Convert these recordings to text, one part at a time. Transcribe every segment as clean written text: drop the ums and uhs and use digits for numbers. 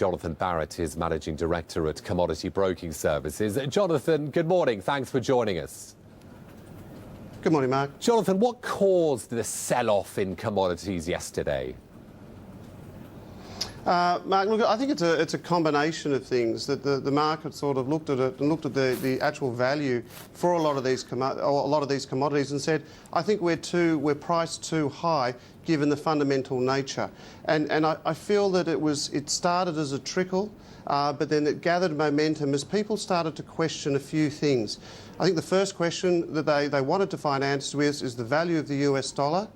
Jonathan Barratt is Managing Director at Commodity Broking Services. Jonathan, good morning. Thanks for joining us. Good morning, Mark. Jonathan, what caused the sell-off in commodities yesterday? Mark, look, I think it's a combination of things that the market sort of looked at it and looked at the actual value for a lot of these commodities and said, I think we're priced too high given the fundamental nature. And I feel that it started as a trickle, but then it gathered momentum as people started to question a few things. I think the first question that they wanted to find answers with is the value of the US dollar.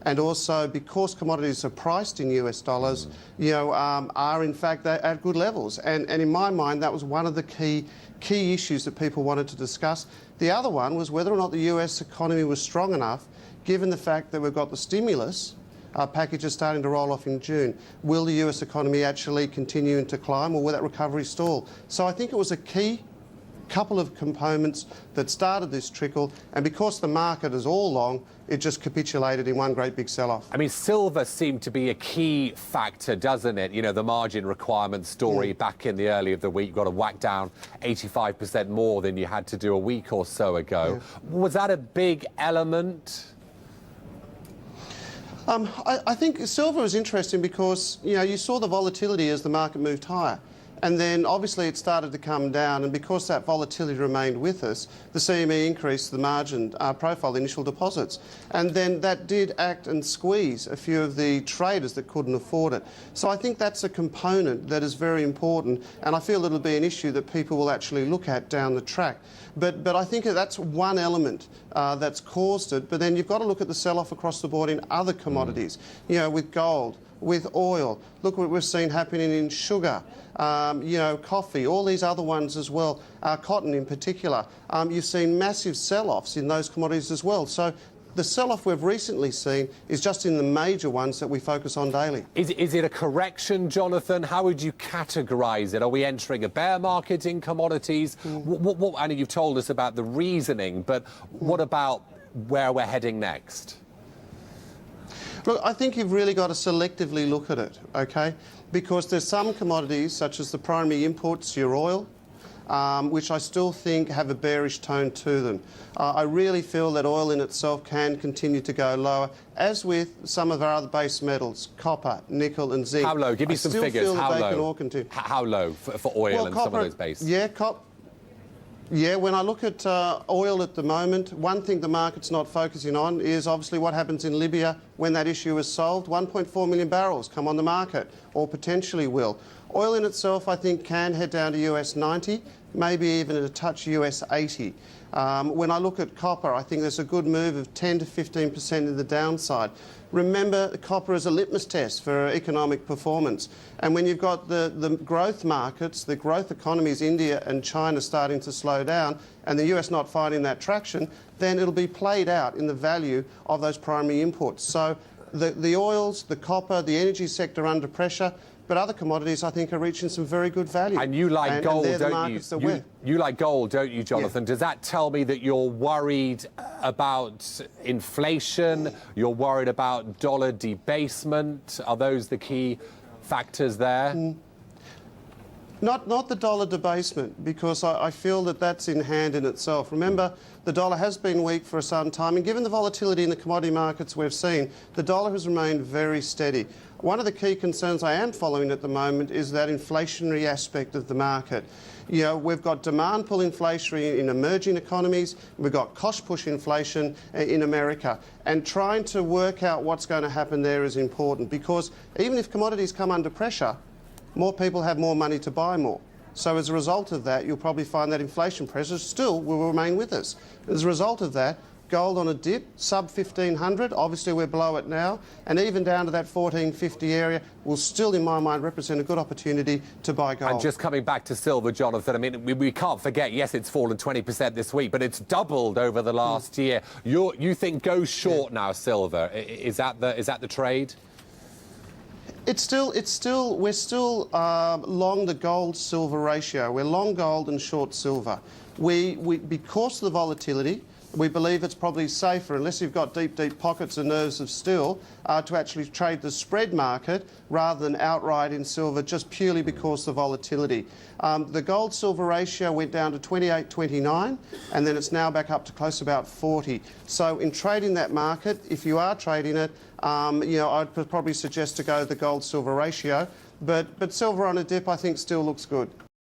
And also, because commodities are priced in US dollars, are in fact at good levels. And in my mind, that was one of the key issues that people wanted to discuss. The other one was whether or not the US economy was strong enough, given the fact that we've got the stimulus packages starting to roll off in June. Will the US economy actually continue to climb, or will that recovery stall? So I think it was a key couple of components that started this trickle, and because the market is all long, it just capitulated in one great big sell-off. I mean, silver seemed to be a key factor, doesn't it? You know, the margin requirement story back in the early of the week, got to whack down 85% more than you had to do a week or so ago. Yeah. Was that a big element? I think silver was interesting because, you saw the volatility as the market moved higher. And then obviously it started to come down, and because that volatility remained with us, the CME increased the margin profile, the initial deposits. And then that did act and squeeze a few of the traders that couldn't afford it. So I think that's a component that is very important, and I feel it'll be an issue that people will actually look at down the track. But I think that's one element that's caused it. But then you've got to look at the sell-off across the board in other commodities, with gold, with oil. Look what we've seen happening in sugar, coffee, all these other ones as well, cotton in particular. You've seen massive sell-offs in those commodities as well. So the sell-off we've recently seen is just in the major ones that we focus on daily. Is it a correction, Jonathan? How would you categorise it? Are we entering a bear market in commodities? I know you've told us about the reasoning, but what about where we're heading next? Look, I think you've really got to selectively look at it, okay? Because there's some commodities, such as the primary imports, your oil, which I still think have a bearish tone to them. I really feel that oil in itself can continue to go lower, as with some of our other base metals, copper, nickel and zinc. How low? Give me some figures. How low? How low for oil and copper, some of those base? Yeah, when I look at oil at the moment, one thing the market's not focusing on is obviously what happens in Libya when that issue is solved. 1.4 million barrels come on the market, or potentially will. Oil in itself, I think, can head down to US 90, maybe even at a touch US 80. When I look at copper, I think there's a good move of 10 to 15% in the downside. Remember, copper is a litmus test for economic performance. And when you've got the growth markets, the growth economies, India and China starting to slow down, and the US not finding that traction, then it'll be played out in the value of those primary imports. So the oils, the copper, the energy sector under pressure, but other commodities, I think, are reaching some very good value. And you like gold, don't you? You like gold, don't you, Jonathan? Yeah. Does that tell me that you're worried about inflation? You're worried about dollar debasement? Are those the key factors there? Not the dollar debasement, because I feel that that's in hand in itself. Remember, the dollar has been weak for some time, and given the volatility in the commodity markets we've seen, the dollar has remained very steady. One of the key concerns I am following at the moment is that inflationary aspect of the market. We've got demand pull inflation in emerging economies, we've got cost push inflation in America, and trying to work out what's going to happen there is important, because even if commodities come under pressure, more people have more money to buy more. So as a result of that, you'll probably find that inflation pressures still will remain with us. As a result of that, gold on a dip, sub 1,500, obviously we're below it now, and even down to that 1,450 area will still, in my mind, represent a good opportunity to buy gold. And just coming back to silver, Jonathan, I mean, we can't forget, yes, it's fallen 20% this week, but it's doubled over the last year. You think go short now, silver? Is that the trade? We're still long the gold-silver ratio. We're long gold and short silver. Because of the volatility, we believe it's probably safer, unless you've got deep, deep pockets and nerves of steel, to actually trade the spread market rather than outright in silver, just purely because of the volatility. The gold-silver ratio went down to 28-29, and then it's now back up to close to about 40. So in trading that market, if you are trading it, I'd probably suggest to go the gold-silver ratio. But silver on a dip, I think, still looks good.